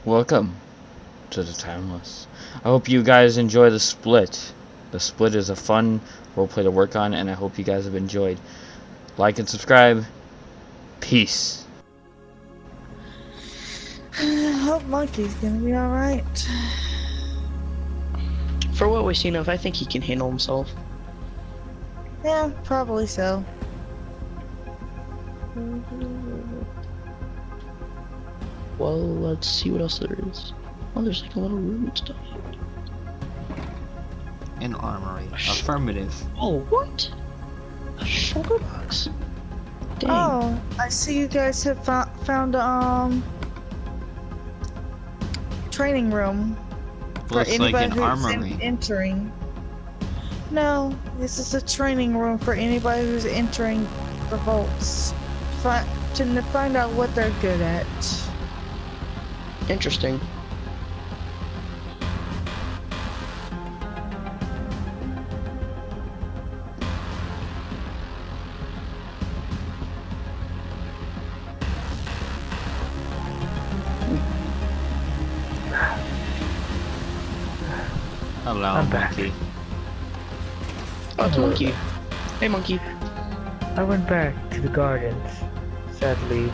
Welcome to the Timeless. I hope you guys enjoy the split. The split is a fun roleplay to work on, and I hope you guys have enjoyed. Like and subscribe. Peace. I hope Monkey's gonna be alright. For what we've seen of, I think he can handle himself. Yeah, probably so. Well, let's see what else there is. Oh, there's like a little room and stuff. An armory. Affirmative. Oh, what? A sugar box. Dang. Oh, I see you guys have found training room for Looks like anybody an who's armory. entering. No, this is a training room for anybody who's entering the vaults. To find out what they're good at. Interesting. Hello, I'm back. monkey. Oh, it's a monkey. Hey, monkey. I went back to the gardens. Sadly,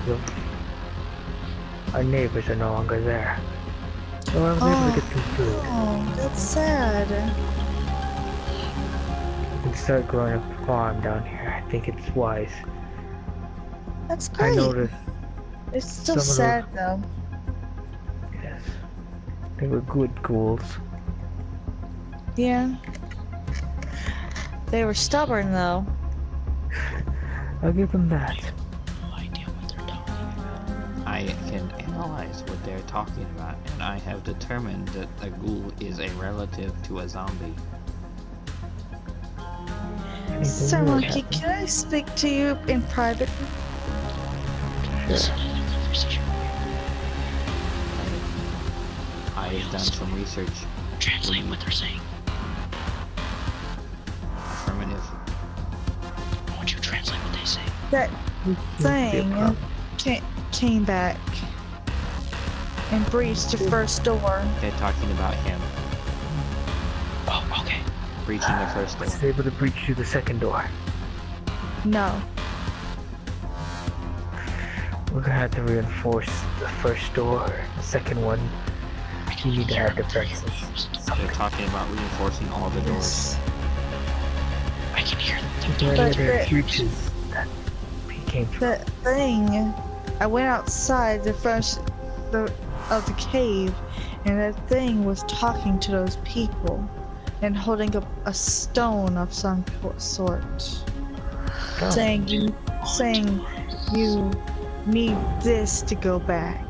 our neighbors are no longer there. So I was able to get some food Oh, that's sad. and start growing a farm down here. I think it's wise. That's I great. noticed, It's still some of sad though. yes, they were good ghouls. Yeah. They were stubborn though. I'll give them that. No idea what they're talking about. I can analyze what they're talking about, and I have determined that a ghoul is a relative to a zombie. Anything Sir weird Monkey, happen? can I speak to you in private? Listen to their conversation. I have done some research. Translate what they're saying. Affirmative. I want you to translate what they say. That Shouldn't be a thing problem. came back and breached the first door. They're talking about him Oh, okay. breaching the first Was door. able to breach through the second door. No. We're gonna have to reinforce the first door. The second one, we need to have defenses. They're talking about reinforcing all the doors. I can hear them. Is there But any other the- creatures that he came from? The thing, I went outside the of the cave, and that thing was talking to those people and holding up a stone of some sort, Oh. saying you need this to go back.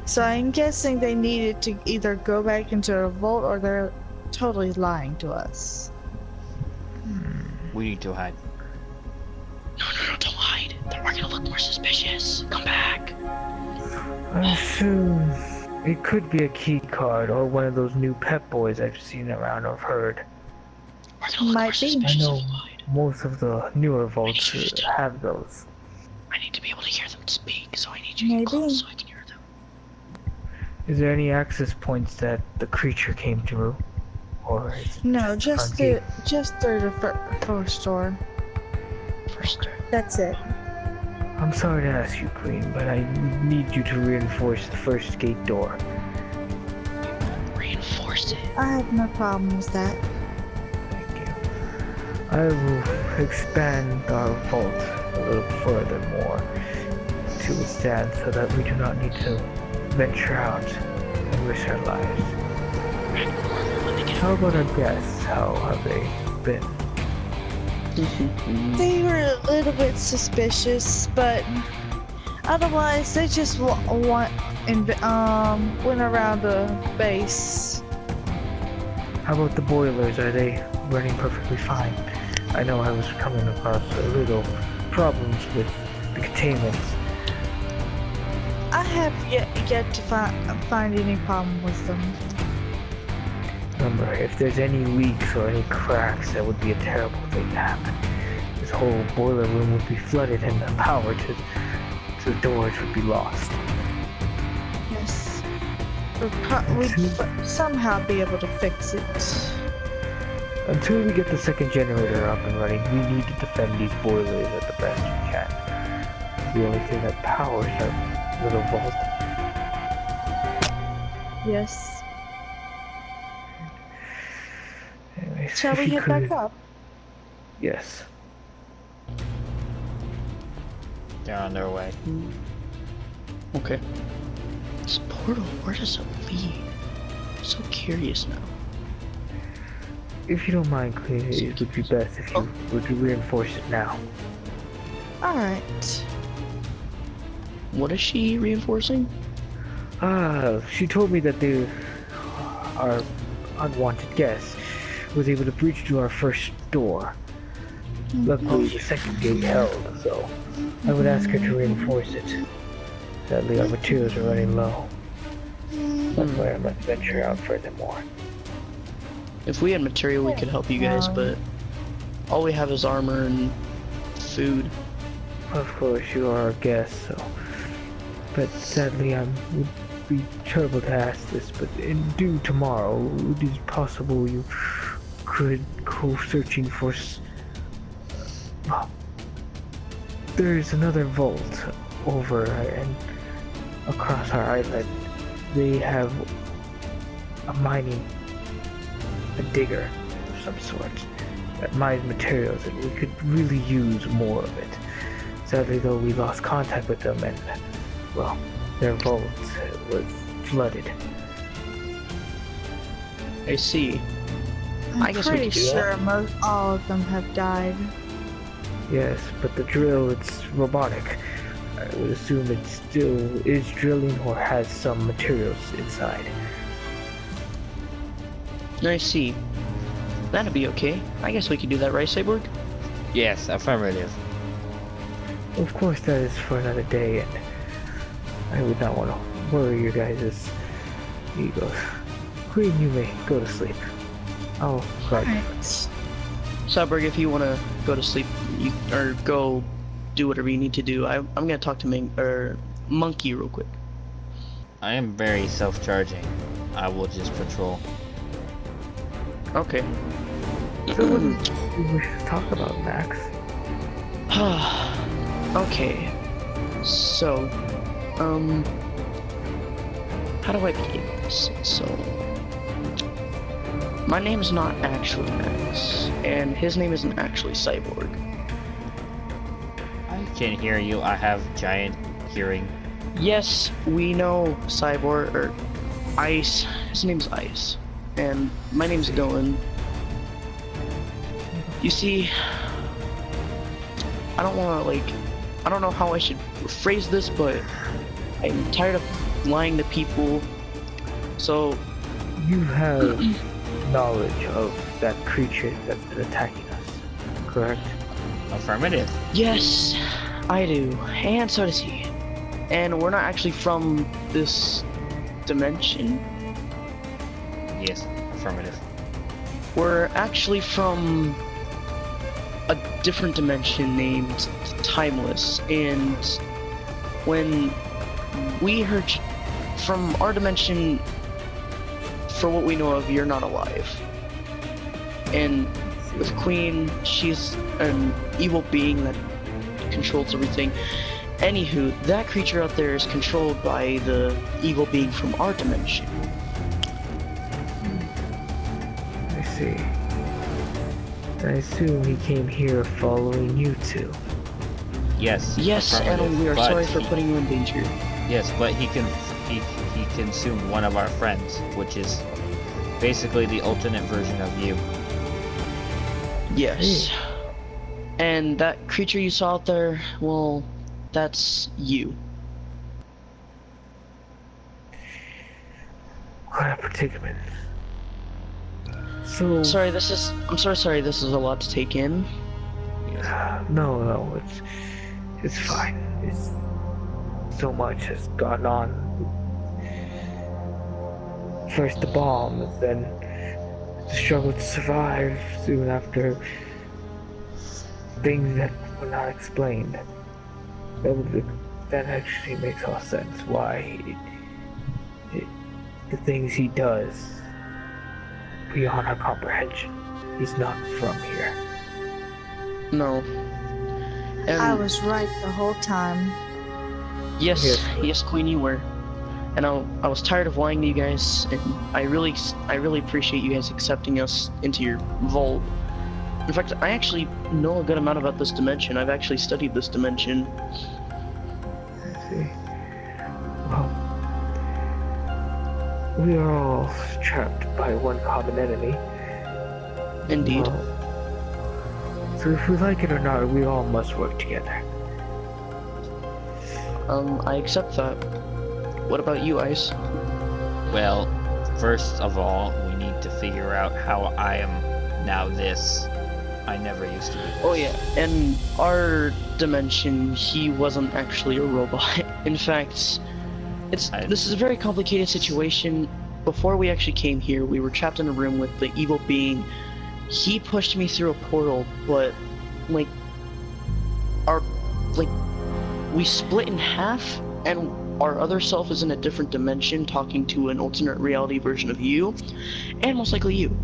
So I'm guessing they needed to either go back into a vault or they're totally lying to us. We need to hide. No, don't hide. We're gonna look more suspicious. Come back. I assume it could be a key card or one of those new pet boys I've seen around or heard. We're gonna look Might more be. suspicious I know. if we hide. Most of the newer vaults I need you to- have those. I need to be able to hear them speak, so I need you to Maybe. get close so I can hear them. Is there any access points that the creature came through? Or is it No, the just front gate? through the first door. First, That's it. I'm sorry to ask you, Queen, but I need you to reinforce the first gate door. reinforce it. I have no problem with that. Thank you. I will expand our vault a little further more to withstand so that we do not need to venture out and risk our lives. When they get How about our guests? How have they been? They were a little bit suspicious, but otherwise they just went around the base. How about the boilers? Are they running perfectly fine? I know I was coming across a little problems with the containments. I have yet to find any problem with them. Remember, if there's any leaks or any cracks, that would be a terrible thing to happen. This whole boiler room would be flooded and the power to the doors would be lost. We'd somehow be able to fix it. Until we get the second generator up and running, we need to defend these boilers at the best we can. The only thing that powers our little vault. Yes. Anyways, Shall if we you head back could- up? Yes. They're on their way. Okay. This portal, where does it lead? I'm so curious now. If you don't mind, cleaning it, it would be best if you were to reinforce it now. Alright. What is she reinforcing? She told me that our unwanted guest was able to breach to our first door. Luckily, the second gate held, so I would ask her to reinforce it. Sadly, our materials are running low. That's why I must venture out furthermore. If we had material, we could help you guys, but all we have is armor and food. Of course, you are our guest, so. But sadly, it would be terrible to ask this, but in due tomorrow, it is possible you could go searching for. There's another vault over and across our island. They have a digger of some sort that mines materials, and we could really use more of it. Sadly, though, we lost contact with them, and well, their vault was flooded. I see. I'm I guess we pretty could do that. sure all of them have died. Yes, but the drill, it's robotic. I would assume it still is drilling or has some materials inside. I see. That'd be okay. I guess we could do that, right, Cyborg? Yes, affirmative. Of course, that is for another day, and I would not want to worry your guys' egos. Queen, you may go to sleep. I'll guide you. Alright. Cyborg, if you want to go to sleep, or go do whatever you need to do, I'm gonna talk to Monkey real quick. I am very self-charging. I will just patrol. Okay. So what do you wish to talk about, Max? Okay. So, how do I begin this? So, my name is not actually Max, and his name isn't actually Cyborg. I can hear you. I have giant hearing. Yes, we know Cyborg, or Ice. His name's Ice. And my name's Dylan. You see, I don't know how I should phrase this, but I'm tired of lying to people. So, You have knowledge of that creature that's been attacking us, correct? Affirmative. yes, I do. And so does he. And we're not actually from this dimension. Yes, affirmative. We're actually from a different dimension named Timeless, and when we heard from our dimension, for what we know of, you're not alive. And with Queen, she's an evil being that controls everything. Anywho, that creature out there is controlled by the evil being from our dimension. I see. I assume he came here following you two. Yes. Yes, affirmative, and we are but sorry for he- putting you in danger. Yes, but he consumed one of our friends, which is basically the alternate version of you. Yes. And that creature you saw out there, well, that's you. What a predicament. So, I'm sorry, this is a lot to take in. no, it's fine. It's so much has gone on. First the bombs, then the struggle to survive. Soon after, things that were not explained. That actually makes all sense. Why the things he does beyond our comprehension. He's not from here. No. And I was right the whole time. yes, Queen, you were. And I was tired of lying to you guys, and I really appreciate you guys accepting us into your vault. In fact, I actually know a good amount about this dimension. I've actually studied this dimension. I see. Well, we are all trapped by one common enemy. Indeed. Well, so if we like it or not, we all must work together. I accept that. What about you, Ice? Well, first of all, we need to figure out how I am now this. I never used to be. Oh yeah, in our dimension, he wasn't actually a robot. In fact, this is a very complicated situation. Before we actually came here, we were trapped in a room with the evil being. He pushed me through a portal, but we split in half, and our other self is in a different dimension, talking to an alternate reality version of you, and most likely you.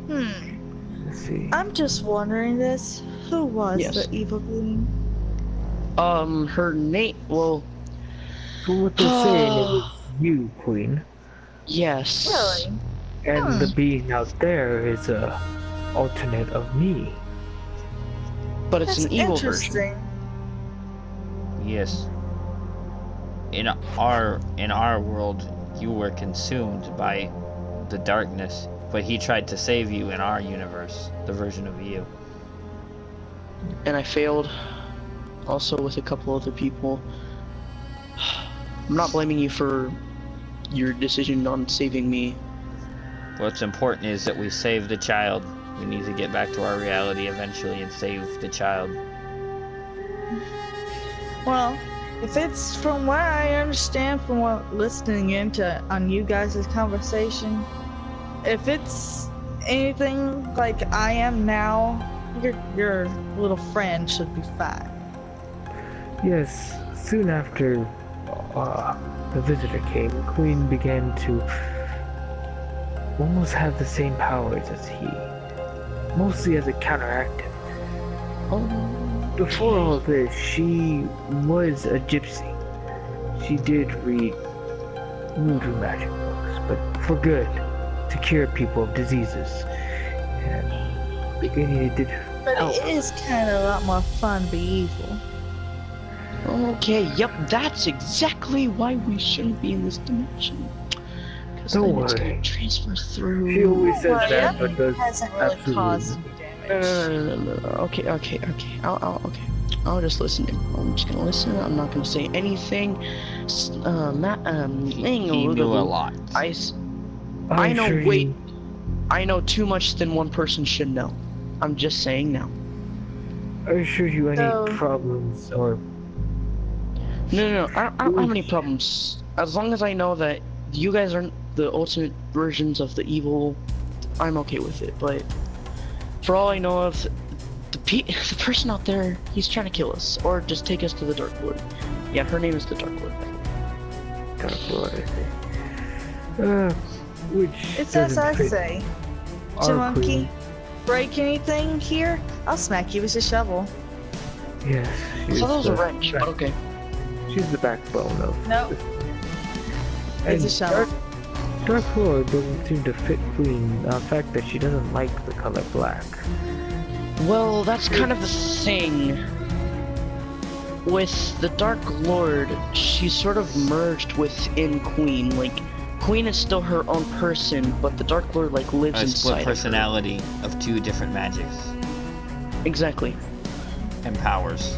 Let's see. I'm just wondering this. Who was Yes. the evil being? Her name. Well, So what they're saying is it's you, Queen, yes. Really? and the being out there is a alternate of me. But it's That's an evil version. interesting. Yes. In our world, you were consumed by the darkness, but he tried to save you in our universe, the version of you. And I failed. Also with a couple other people. I'm not blaming you for your decision on saving me. What's important is that we save the child. We need to get back to our reality eventually and save the child. Well, if it's from what I understand from what listening into on you guys' conversation, if it's anything like I am now, your little friend should be fine. Yes, soon after the visitor came, Queen began to almost have the same powers as he, mostly as a counteractive. Before all this, she was a gypsy. She did read voodoo magic books, but for good, to cure people of diseases. And they needed But help. it is kind of a lot more fun to be evil. Okay, yep, that's exactly why we shouldn't be in this dimension. Because Don't then it's worry. gonna transfer through. She always says Well, that, yeah, but does hasn't really absolutely caused nothing. any damage. No. Okay. I'll just listen. I'm just gonna listen. I'm not gonna say anything. He knew a lot. I I'm know sure way. I know too much than one person should know. I'm just saying now. I assure you any So- problems or No. I don't have any problems. As long as I know that you guys aren't the ultimate versions of the evil, I'm okay with it. But for all I know of, the person out there, he's trying to kill us or just take us to the Dark Lord. Yeah, her name is the Dark Lord. Dark Lord, I see. Which It's as I doesn't fit say. our Monkey, queen. break anything here, I'll smack you with a shovel. Yes, I she's thought that was a the wrench, but okay. She's the backbone of. Nope, And it's a shovel. Dark Lord doesn't seem to fit Queen. The fact that she doesn't like the color black. Well, that's kind of the thing. With the Dark Lord, she's sort of merged within Queen. Like, Queen is still her own person, but the Dark Lord, like, lives A inside split of her. personality of two different magics Exactly. and powers.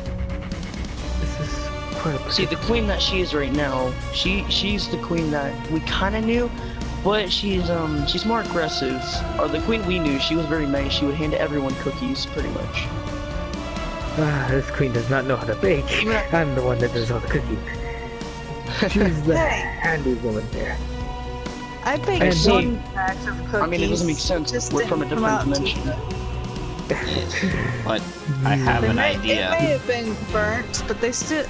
This is quite a See, the Queen that she is right now, she's the Queen that we kind of knew, but she's more aggressive. Or the Queen we knew, she was very nice. She would hand everyone cookies, pretty much. This Queen does not know how to bake. Yeah. I'm the one that does all the cooking. She's the Hey. handy woman there. I baked And one batch of cookies. I mean, it doesn't make sense. just We're from a didn't come different out too dimension. good. But I have It an may idea. have been burnt, but we still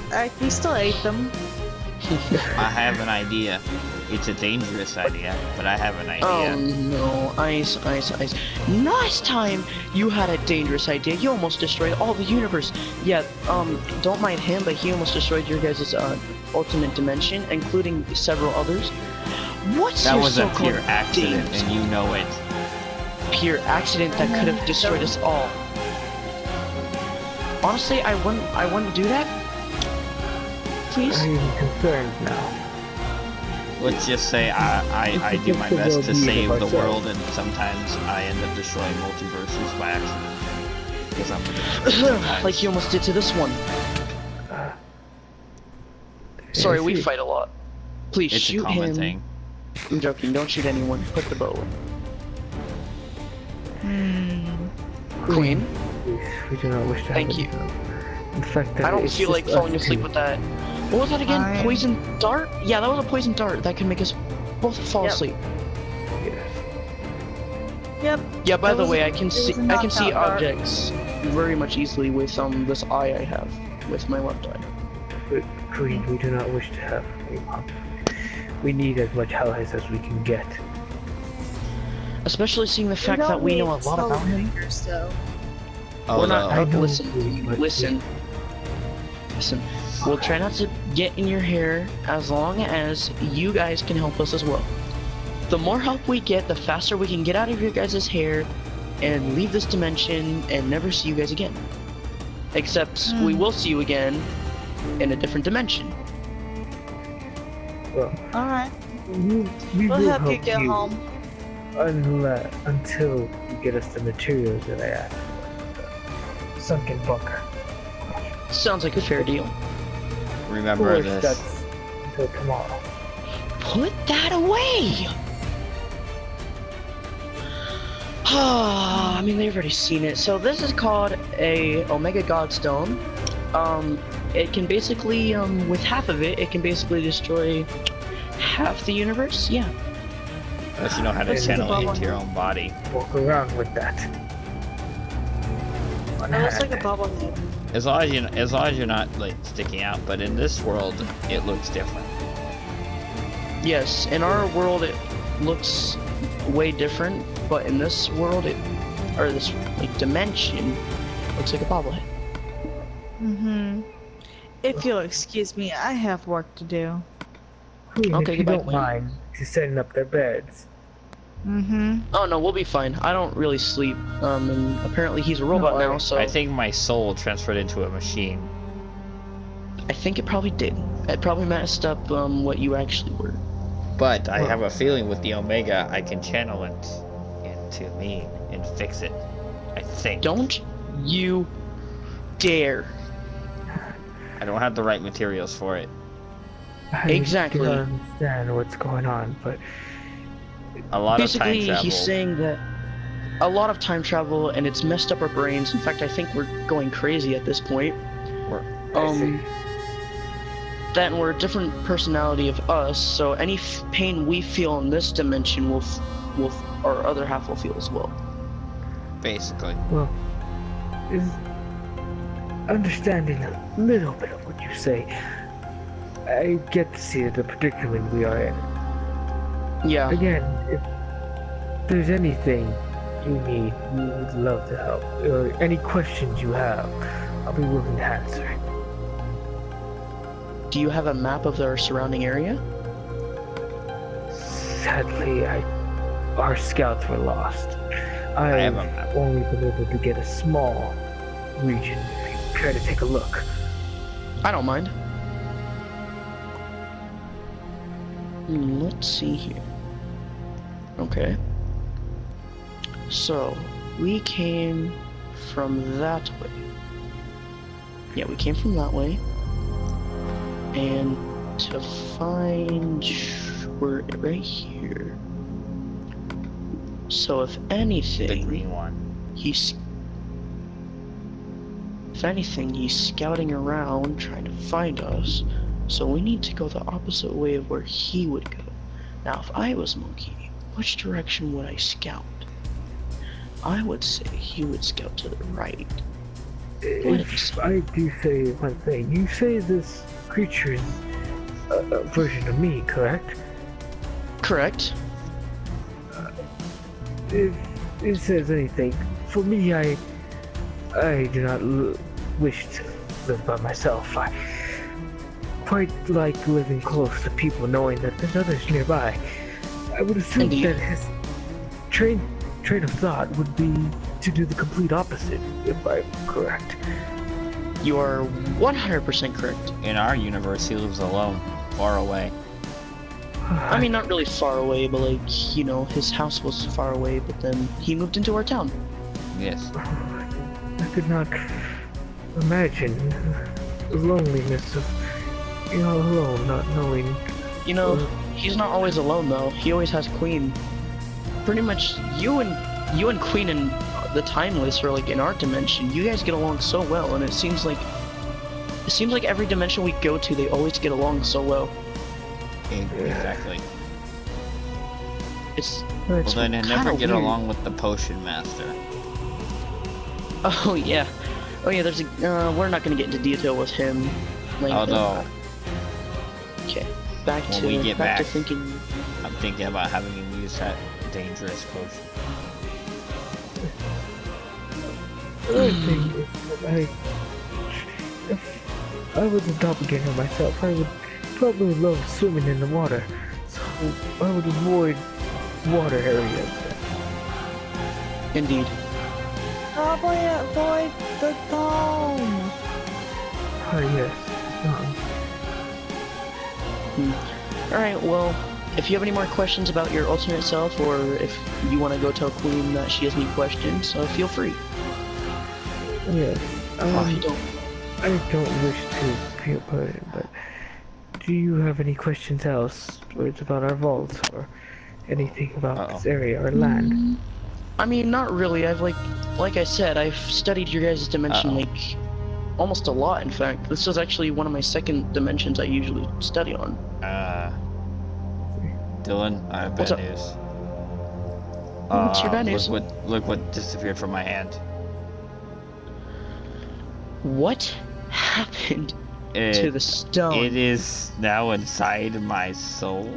ate them. I have an idea. It's a dangerous idea, but I have an idea. Oh no, Ice. Last time you had a dangerous idea, you almost destroyed all the universe. Yeah, don't mind him, but he almost destroyed your guys' ultimate dimension, including several others. What's That your was a so-called pure accident, dangerous and you know it. pure accident that could have destroyed us all? Honestly, I wouldn't do that. Please. I am concerned now. Let's just say I do my best to save the world, and sometimes I end up destroying multiverses by accident. Because I'm ridiculous. Like you almost did to this one. Sorry, we fight a lot. Please It's a shoot common him. thing. I'm joking. Don't shoot anyone. Put the bow in. Queen. We do not wish to Thank have you. it. In fact, I don't it's feel like just falling us asleep two. with that. What was that again? I- Poison dart? Yeah, that was a poison dart that could make us both fall Yep. asleep. Yes. Yep. Yeah. By It the was way, a- I can it was see a I can see knockout dart. objects very much easily with this eye I have with my left eye. But Queen, we do not wish to have a monk. We need as much Hellhaze as we can get. Especially seeing the fact that we know a lot about him. So. Oh, We're not. I know Listen. you, but- Listen. We'll try not to get in your hair as long as you guys can help us as well. The more help we get, the faster we can get out of your guys' hair and leave this dimension and never see you guys again. Except we will see you again in a different dimension. Well, Alright. we We'll will help you get home. Until you get us the materials that I asked for. Sunken bunker. Sounds like a fair deal. remember Of course, this. that's until tomorrow. Put that away! I mean, they've already seen it. So this is called a Omega Godstone. It can basically, with half of it, it can basically destroy half the universe. Yeah. Unless you know how to This is channel a it into bubble. your own body. Walk around with that. It looks like a bobblehead. As long as you're not like sticking out, but in this world it looks different. Yes, in our world it looks way different, but in this world or this like dimension, looks like a bobblehead. If you'll excuse me, I have work to do. Queen, Okay, if you goodbye, don't Queen. mind, to setting up their beds. Oh no, we'll be fine. I don't really sleep. And apparently he's a robot No, now, so I think my soul transferred into a machine. I think it probably did. It probably messed up what you actually were. But I have a feeling with the Omega I can channel it into me and fix it. I think. Don't you dare. I don't have the right materials for it. I Exactly. do not understand what's going on, but A lot of time Basically, travel. he's saying that a lot of time travel and it's messed up our brains. In fact, I think we're going crazy at this point. I see. That we're a different personality of us, so any pain we feel in this dimension will our other half will feel as well. Basically. Well, is understanding a little bit of what you say, I get to see the predicament we are in. Yeah. Again, if there's anything you need, we would love to help. Or any questions you have, I'll be willing to answer. Do you have a map of our surrounding area? Sadly, our scouts were lost. I have a I've map. only been able to get a small region. Try to take a look. I don't mind. Let's see here. Okay. So, we came from that way. Yeah, we came from that way. And to find... we're right here. So if The anything, green one. he's... If anything, he's scouting around trying to find us. So we need to go the opposite way of where he would go. Now, if I was Monkey, which direction would I scout? I would say he would scout to the right. If I do say one thing, you say this creature is a version of me, correct? Correct. If it says anything, for me, I do not wish to live by myself. I quite like living close to people, knowing that there's others nearby. I would assume Indeed. that his train of thought would be to do the complete opposite, if I'm correct. You are 100% correct. In our universe, he lives alone, far away. I mean, not really far away, but like, you know, his house was far away, but then he moved into our town. Yes. I could not imagine the loneliness of being all alone, not knowing. You know, he's not always alone though. He always has Queen. Pretty much, you and Queen and the Timeless are like in our dimension. You guys get along so well, and it seems like every dimension we go to, they always get along so well. Exactly. Well, Well, then I never get weird. along with the Potion Master. Oh yeah, there's a. We're not gonna get into detail with him. Like, Although, okay, back when to we get back, to thinking. I'm thinking about having him use that dangerous potion. The thing is that if I was a doppelganger myself, I would probably love swimming in the water, so I would avoid water areas. Indeed. Probably avoid the dome. Yes. Alright, well, if you have any more questions about your alternate self, or if you want to go tell Queen that she has any questions, so feel free. Yes. If you don't. I don't wish to feel burdened, but do you have any questions else, or it's about our vaults, or anything about this area or land? I mean, not really. I've like I said, I've studied your guys' dimension like almost a lot. In fact, this is actually one of my second dimensions I usually study on. Dylan, I have What's bad up? news. What's your bad news? Look what disappeared from my hand. What happened to the stone? It is now inside my soul.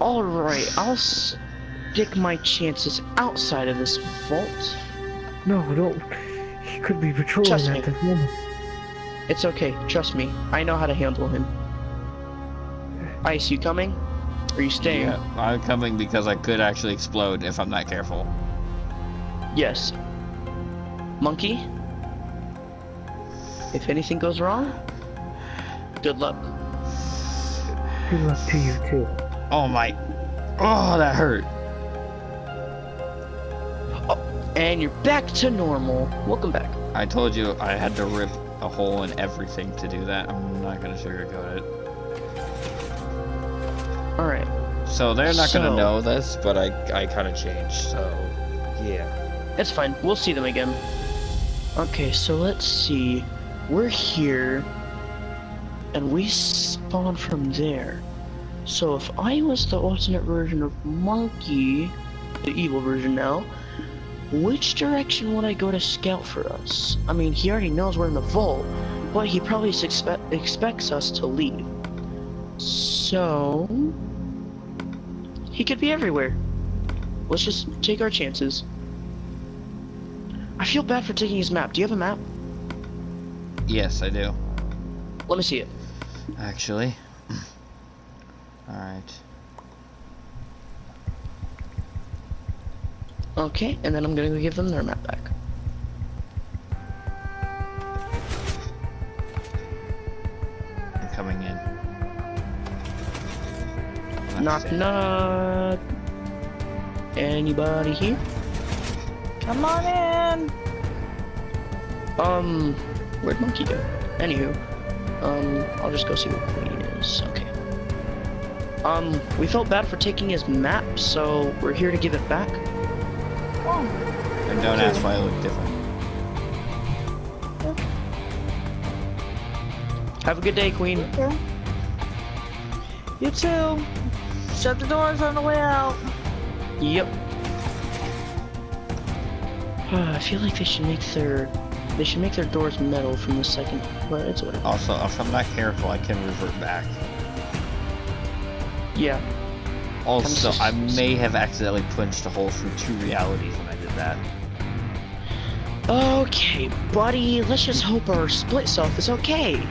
Alright, I'll stick my chances outside of this vault. No, don't. He could be patrolling Trust me. at this moment. It's okay, trust me. I know how to handle him. Ice, you coming? Are you staying? Yeah, I'm coming because I could actually explode if I'm not careful. Yes. Monkey? If anything goes wrong, good luck. Good luck to you too. Oh my! Oh, that hurt. Oh, and you're back to normal. Welcome back. I told you I had to rip a hole in everything to do that. I'm not gonna sugarcoat it. Alright. So they're not gonna So- know this, but I kind of changed. So yeah. It's fine. We'll see them again. Okay, so let's see. We're here, and we spawn from there. So if I was the alternate version of Monkey, the evil version now, which direction would I go to scout for us? I mean, he already knows we're in the vault, but he probably expects us to leave. So he could be everywhere. Let's just take our chances. I feel bad for taking his map. Do you have a map? Yes, I do. Let me see it. Actually. All right. Okay, and then I'm gonna go give them their map back. I'm coming in. Let's Knock see. knock. Anybody here? Come on in. Where'd Monkey go? Anywho, I'll just go see what Queen is. Okay. We felt bad for taking his map, so we're here to give it back. Oh, And don't ask why I look different. Have a good day, Queen. okay. You too. Shut the doors on the way out. Yep. I feel like they should make their They should make their doors metal from the second, but it's whatever. Also, if I'm not careful, I can revert back. Yeah. Also, I may have accidentally punched a hole through 2 realities when I did that. Okay, buddy, let's just hope our split self is okay.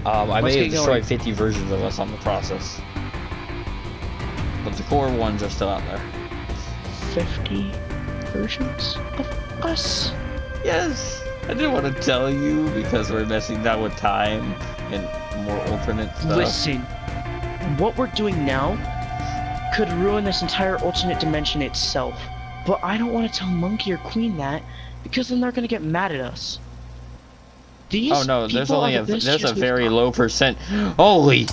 I Let's may get have destroyed going. 50 versions of us on the process. But the core ones are still out there. 50 versions of us? Yes! I didn't want to tell you because we're messing down with time and more alternate stuff. Listen, what we're doing now could ruin this entire alternate dimension itself. But I don't want to tell Monkey or Queen that, because then they're gonna get mad at us. These Oh no, there's people only are the best there's a chance we've very got. low percent. Holy!